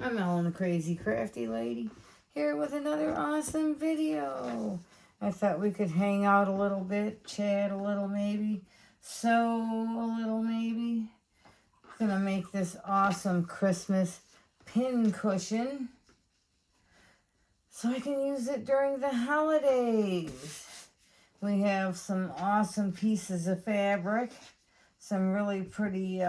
I'm Ellen, the Crazy Crafty Lady, here with another awesome video. I thought we could hang out a little bit, chat a little maybe, sew a little maybe. Gonna make this awesome Christmas pin cushion so I can use it during the holidays. We have some awesome pieces of fabric, some really pretty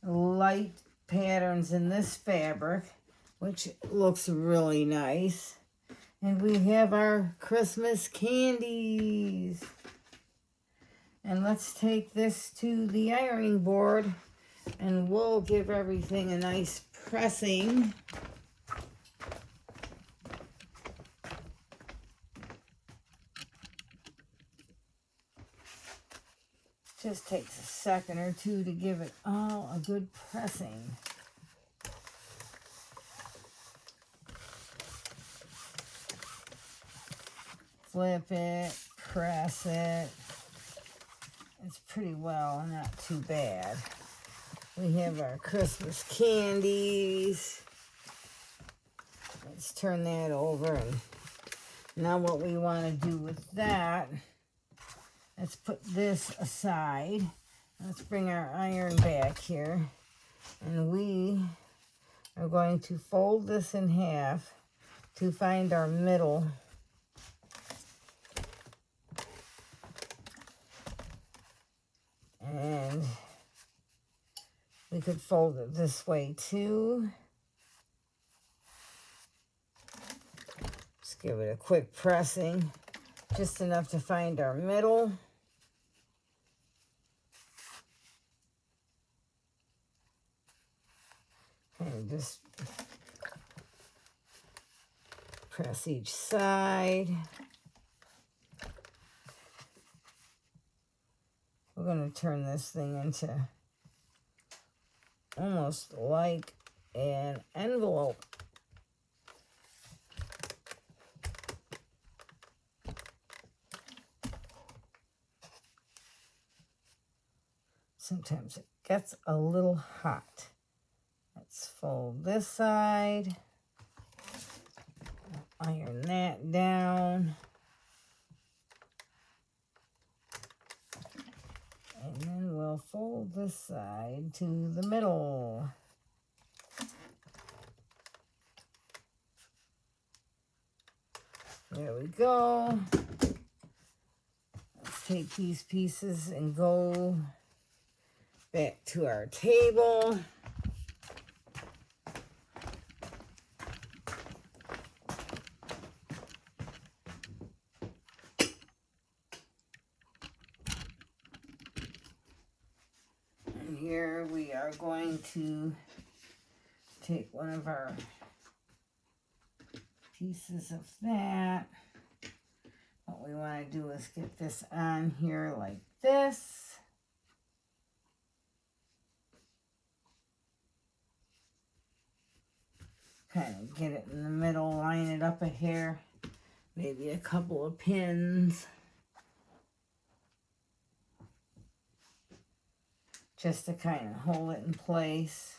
light patterns in this fabric, which looks really nice. And we have our Christmas candies. And let's take this to the ironing board and we'll give everything a nice pressing. Just takes a second or two to give it all a good pressing. Flip it, press it. It's pretty well, not too bad. We have our Christmas candies. Let's turn that over. And now what we want to do with that, let's put this aside. Let's bring our iron back here. And we are going to fold this in half to find our middle. And we could fold it this way too. Just give it a quick pressing, just enough to find our middle. And just press each side. We're going to turn this thing into almost like an envelope. Sometimes it gets a little hot. Let's fold this side. Iron that down. And then we'll fold this side to the middle. There we go. Let's take these pieces and go back to our table. Here we are going to take one of our pieces of that. What we want to do is get this on here like this. Kind of get it in the middle, line it up a hair, maybe a couple of pins. Just to kind of hold it in place.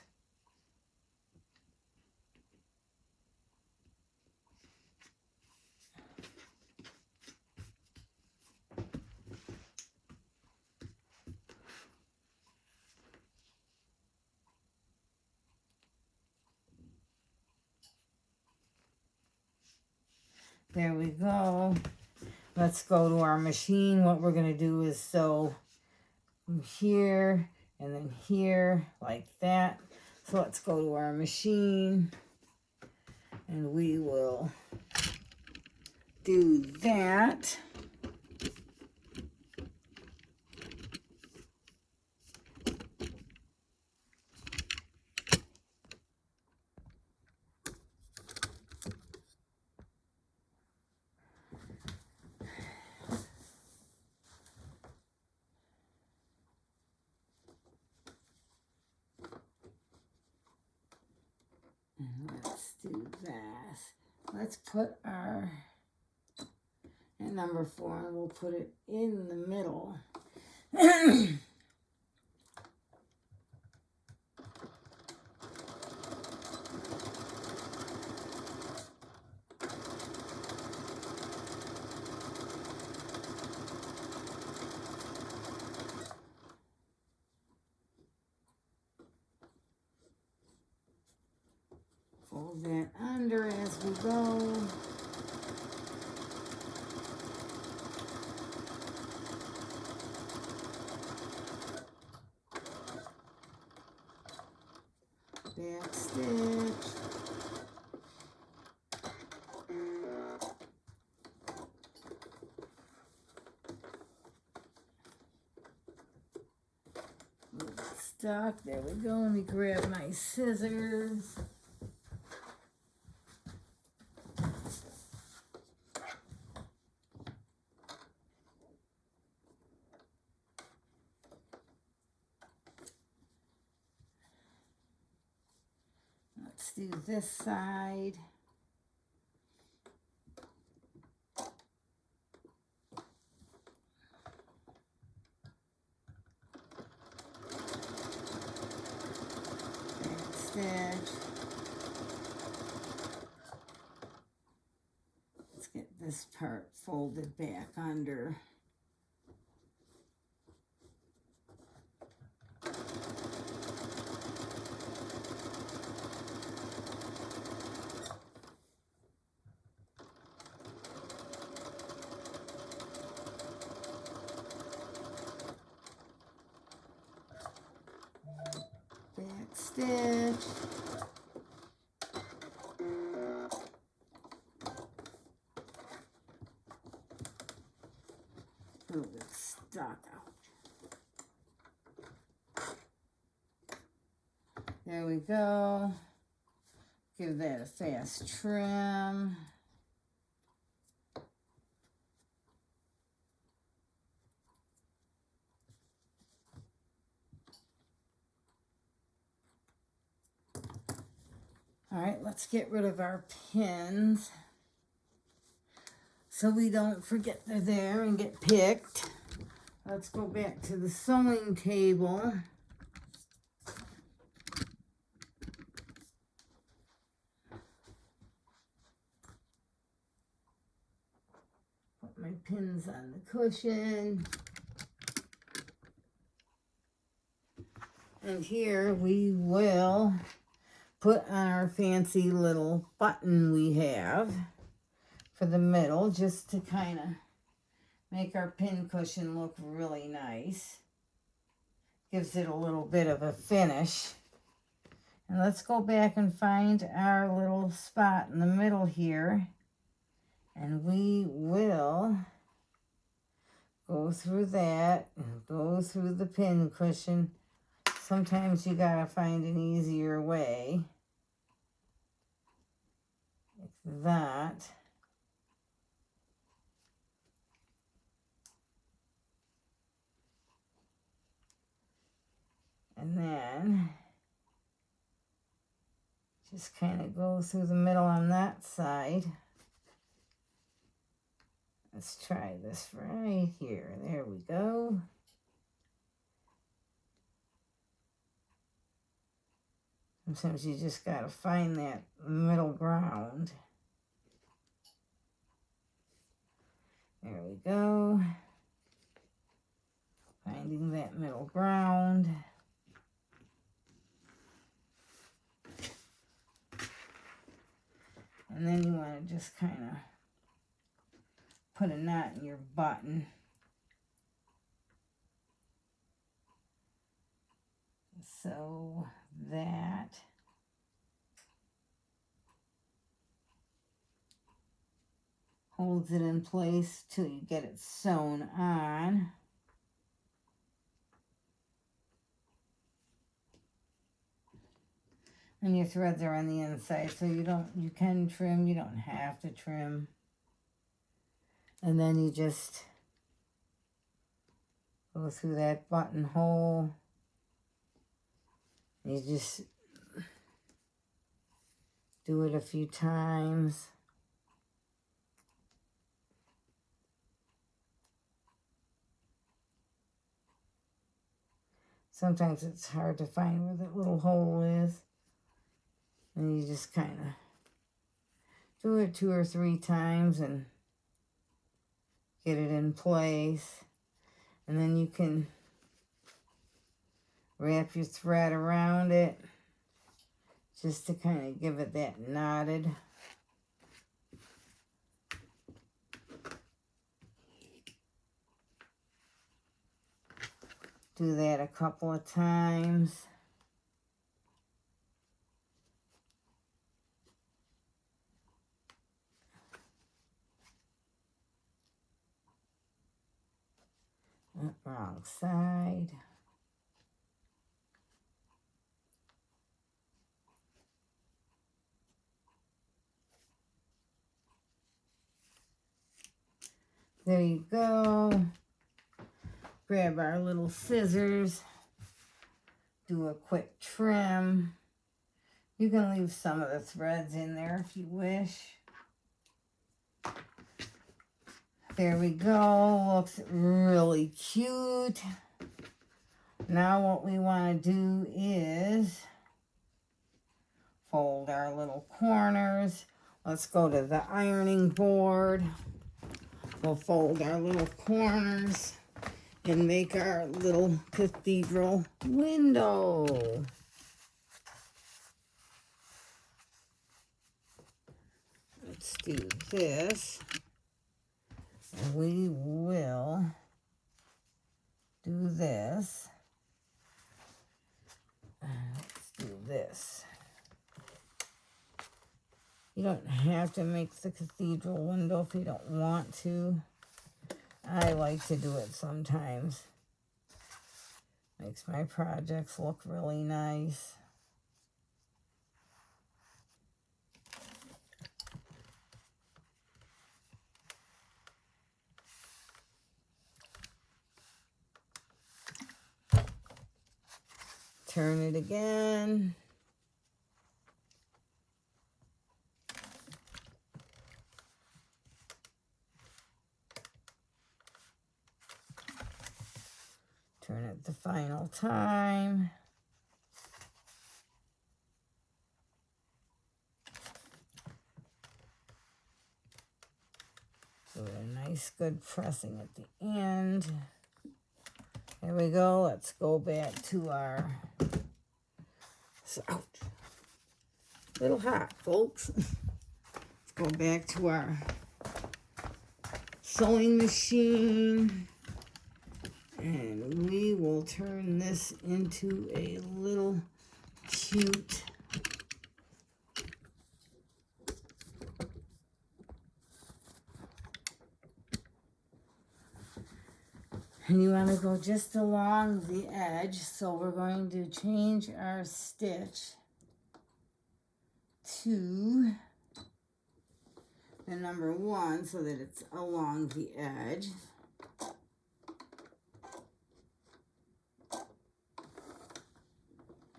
There we go. Let's go to our machine. What we're going to do is sew from here and then here, like that. So let's go to our machine, and we will do that. Let's do that. Let's put our at number 4 and we'll put it in the middle. move that under as we go. Back stitch. Stuck. There we go. Let me grab my scissors. Let's do this side. Stitch. Let's get this part folded back under. Back stitch. Move it stuck out. There we go. Give that a fast trim. All right, let's get rid of our pins so we don't forget they're there and get picked. Let's go back to the sewing table. Put my pins on the cushion. And here we will put on our fancy little button we have for the middle, just to kind of make our pin cushion look really nice. Gives it a little bit of a finish. And let's go back and find our little spot in the middle here. And we will go through that and go through the pin cushion. Sometimes you gotta find an easier way. Like that. And then just kind of go through the middle on that side. Let's try this right here. There we go. Sometimes you just got to find that middle ground. There we go. Finding that middle ground. And then you want to just kind of put a knot in your button. So that holds it in place till you get it sewn on. And your threads are on the inside, so you can trim, you don't have to trim. And then you just go through that buttonhole. You just do it a few times. Sometimes it's hard to find where that little hole is. And you just kind of do it 2 or 3 times and get it in place. And then you can wrap your thread around it just to kind of give it that knotted. Do that a couple of times. Wrong side. There you go. Grab our little scissors. Do a quick trim. You can leave some of the threads in there if you wish. There we go. Looks really cute. Now what we want to do is fold our little corners. Let's go to the ironing board. We'll fold our little corners and make our little cathedral window. Let's do this. And we will do this. Let's do this. You don't have to make the cathedral window if you don't want to. I like to do it sometimes. Makes my projects look really nice. Turn it again. Turn it the final time. Do a nice good pressing at the end. There we go. Let's go back to our... Ouch. A little hot, folks. Let's go back to our sewing machine. And we will turn this into a little cute and you want to go just along the edge, so we're going to change our stitch to the number 1 so that it's along the edge.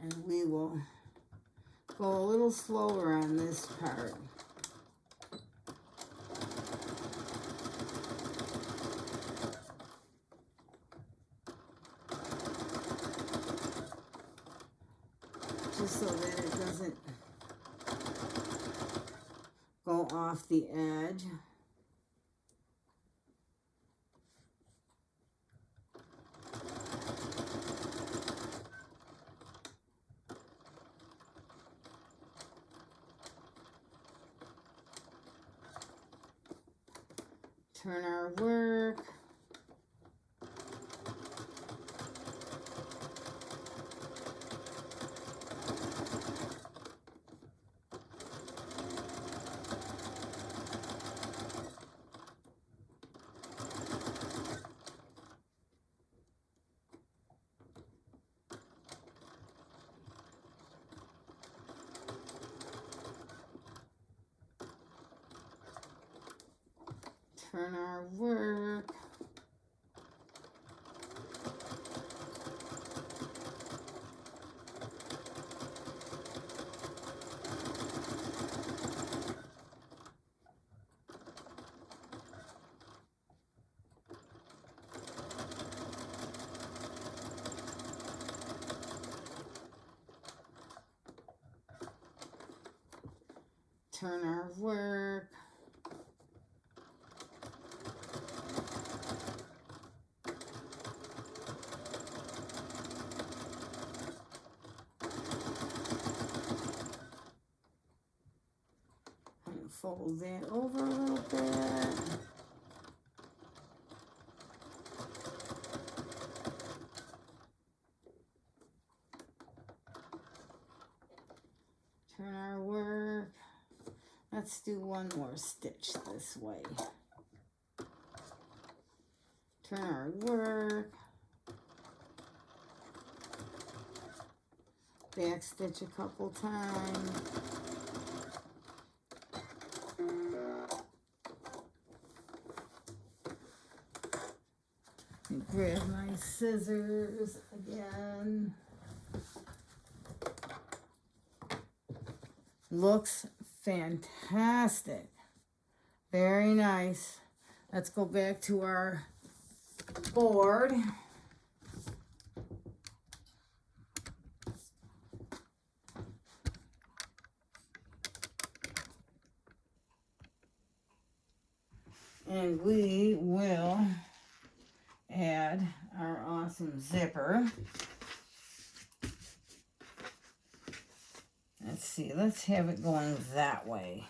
And we will go a little slower on this part. Just so that it doesn't go off the edge. Turn our work. Turn our work. Turn our work. fold that over a little bit. Turn our work. Let's do one more stitch this way. Turn our work. Back stitch a couple times. And grab my scissors again. Looks fantastic. Very nice. Let's go back to our board. And we will add our awesome zipper. Let's see, let's have it going that way.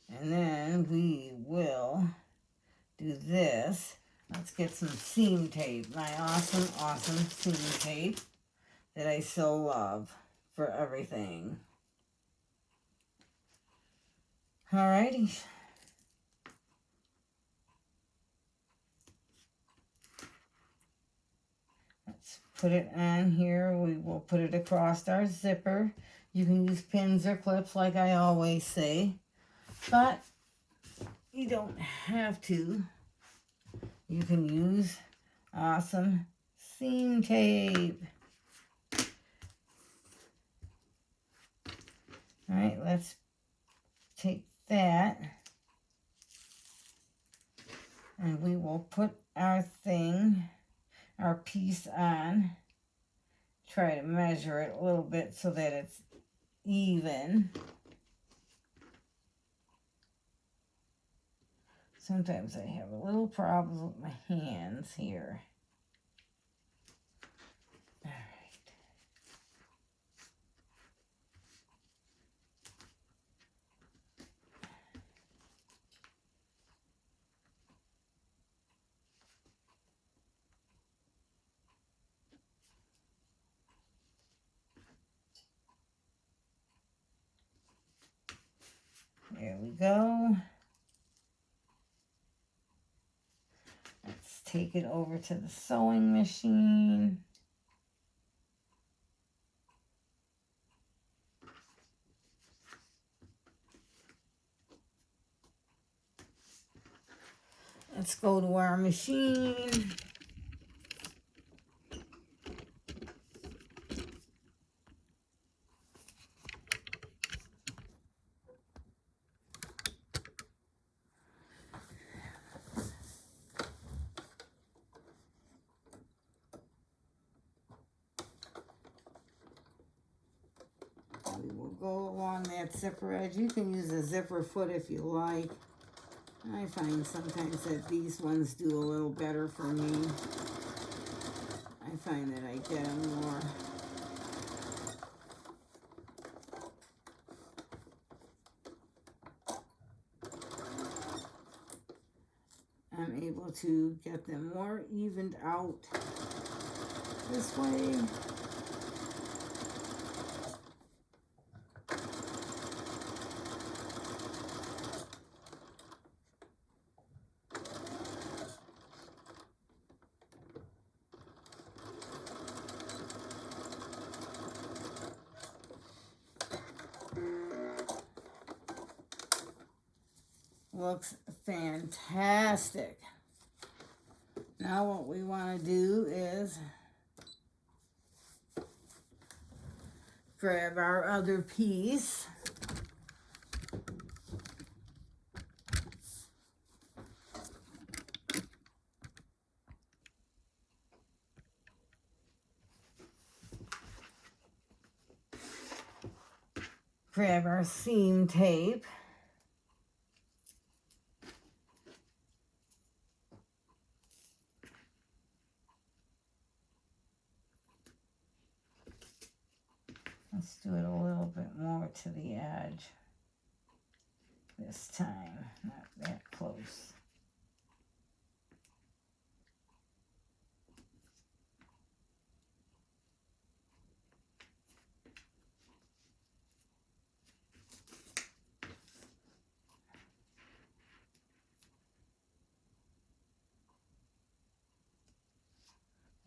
And then we will do this. Let's get some seam tape, my awesome, awesome seam tape that I so love for everything. Alrighty. Let's put it on here. We will put it across our zipper. You can use pins or clips like I always say, but you don't have to. You can use awesome seam tape. All right, let's take that and we will put our thing, our piece on. Try to measure it a little bit so that it's even. Sometimes I have a little problem with my hands here. All right. There we go. Let's take it over to the sewing machine. Let's go to our machine. We will go along that zipper edge. You can use a zipper foot if you like. I find sometimes that these ones do a little better for me. I find that I get them more. I'm able to get them more evened out this way. Looks fantastic. Now what we want to do is grab our other piece. Grab our seam tape. Let's do it a little bit more to the edge. this time, not that close.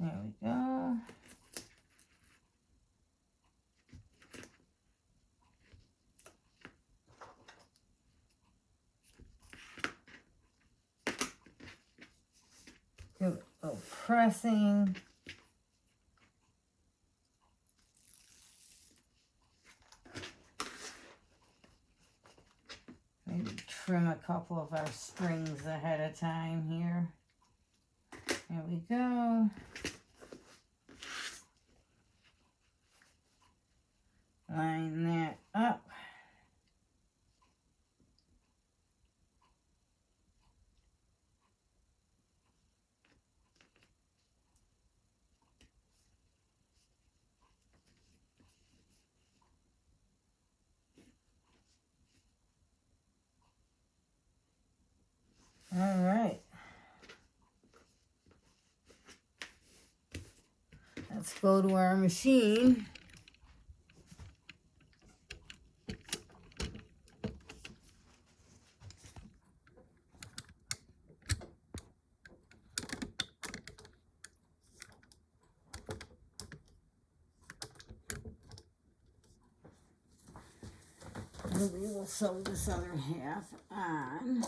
There we go. Give it a little pressing. Maybe trim a couple of our strings ahead of time here. There we go. Line that up. All right. Let's go to our machine. And we will sew this other half on.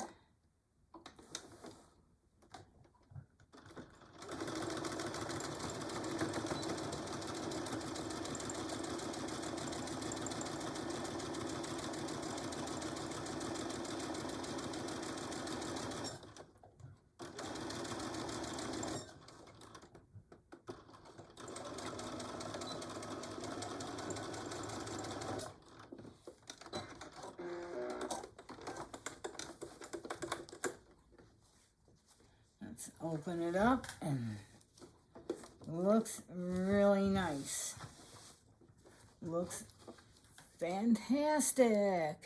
Let's open it up, and looks really nice. Looks fantastic.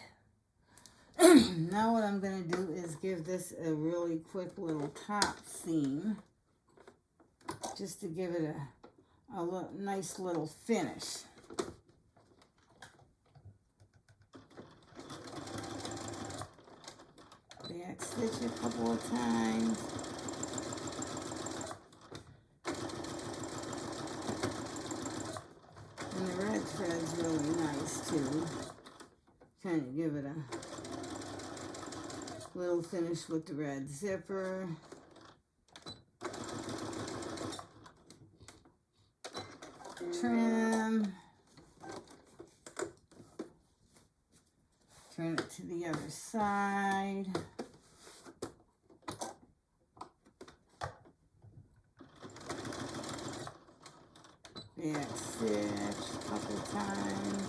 Now what I'm going to do is give this a really quick little top seam, just to give it a nice little finish. Back stitch a couple of times. And the red thread's really nice too. Kind of give it a little finish with the red zipper. Trim. Turn it to the other side. Back stitch a couple times.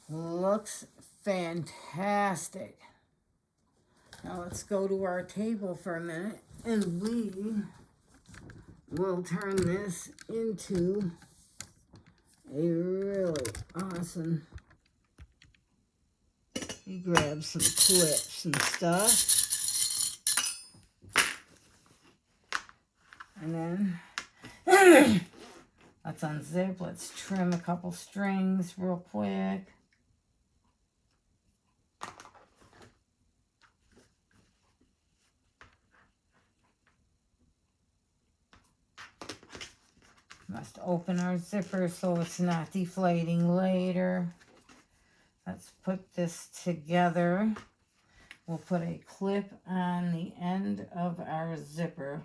Looks fantastic. Now let's go to our table for a minute, and we will turn this into a really awesome. You grab some clips and stuff, and then let's unzip. Let's trim a couple strings real quick. Must open our zipper so it's not deflating later. Let's put this together. We'll put a clip on the end of our zipper.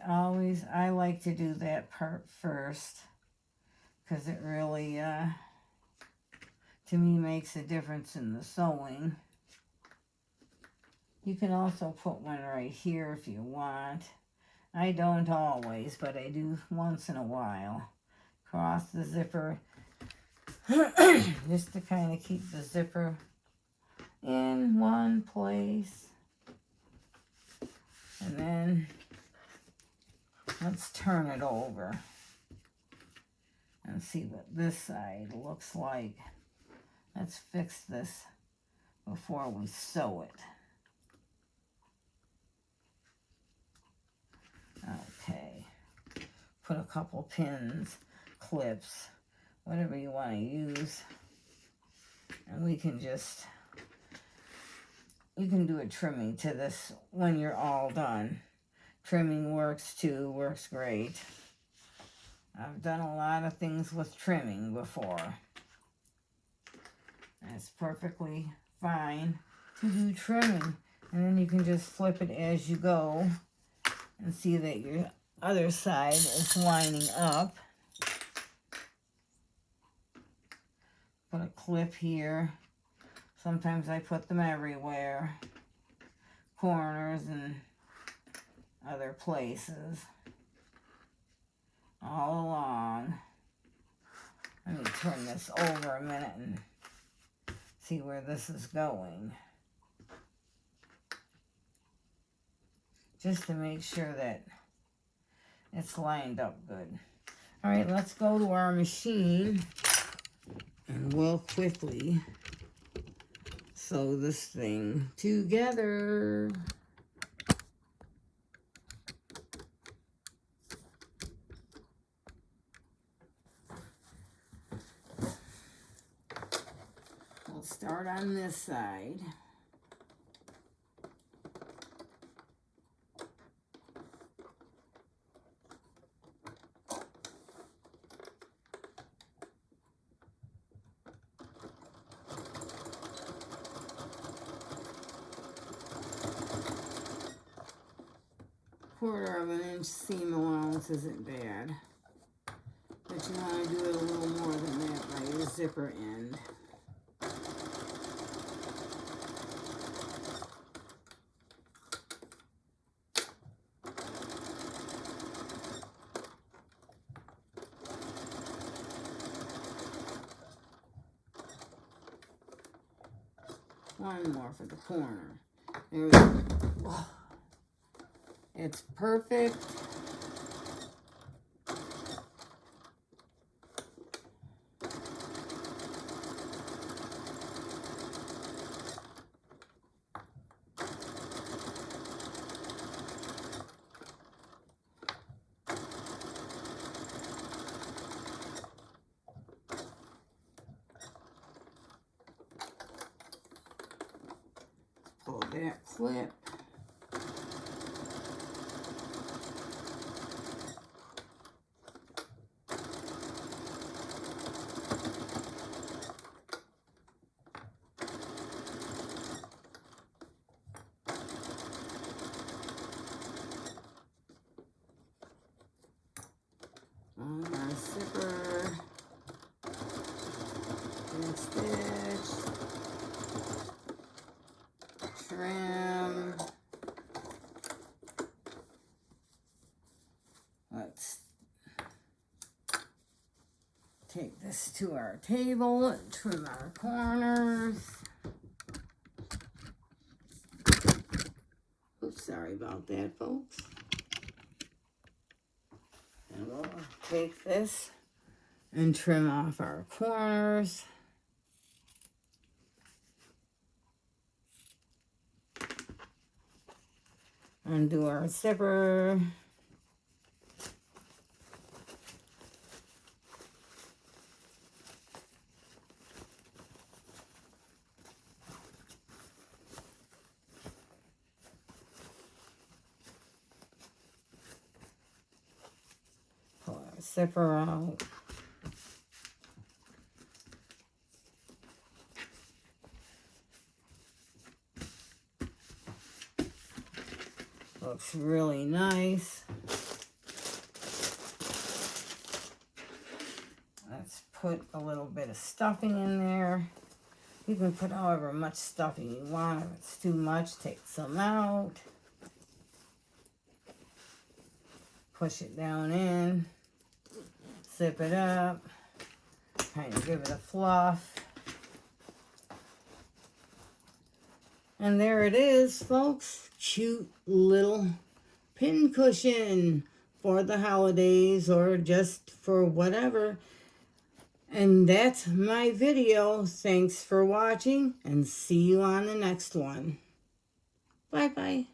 I like to do that part first, because it really, to me, makes a difference in the sewing. You can also put one right here if you want. I don't always, but I do once in a while. Cross the zipper just to kind of keep the zipper in one place. And then let's turn it over and see what this side looks like. Let's fix this before we sew it. Okay. Put a couple pins, clips, whatever you want to use. And we can just, you can do a trimming to this when you're all done. Trimming works too, works great. I've done a lot of things with trimming before. It's perfectly fine to do trimming. And then you can just flip it as you go and see that your other side is lining up. Put a clip here. Sometimes I put them everywhere. Corners and other places. All along. Let me turn this over a minute and see where this is going. Just to make sure that it's lined up good. All right, let's go to our machine and we'll quickly sew this thing together. We'll start on this side. Quarter of an inch seam allowance isn't bad, but you want to do it a little more than that by your zipper end. One more for the corner. There we go. Oh, it's perfect. Pull that clip. On our zipper. And stitch. Trim. Let's take this to our table and trim our corners. Oops, sorry about that, folks. And we'll take this and trim off our corners. Undo our zipper. Pull our zipper out. Looks really nice. Let's put a little bit of stuffing in there. You can put however much stuffing you want. If it's too much, take some out. push it down in, zip it up, kind of give it a fluff. And there it is, folks. Cute little pincushion for the holidays or just for whatever. And that's my video. Thanks for watching and see you on the next one. Bye-bye.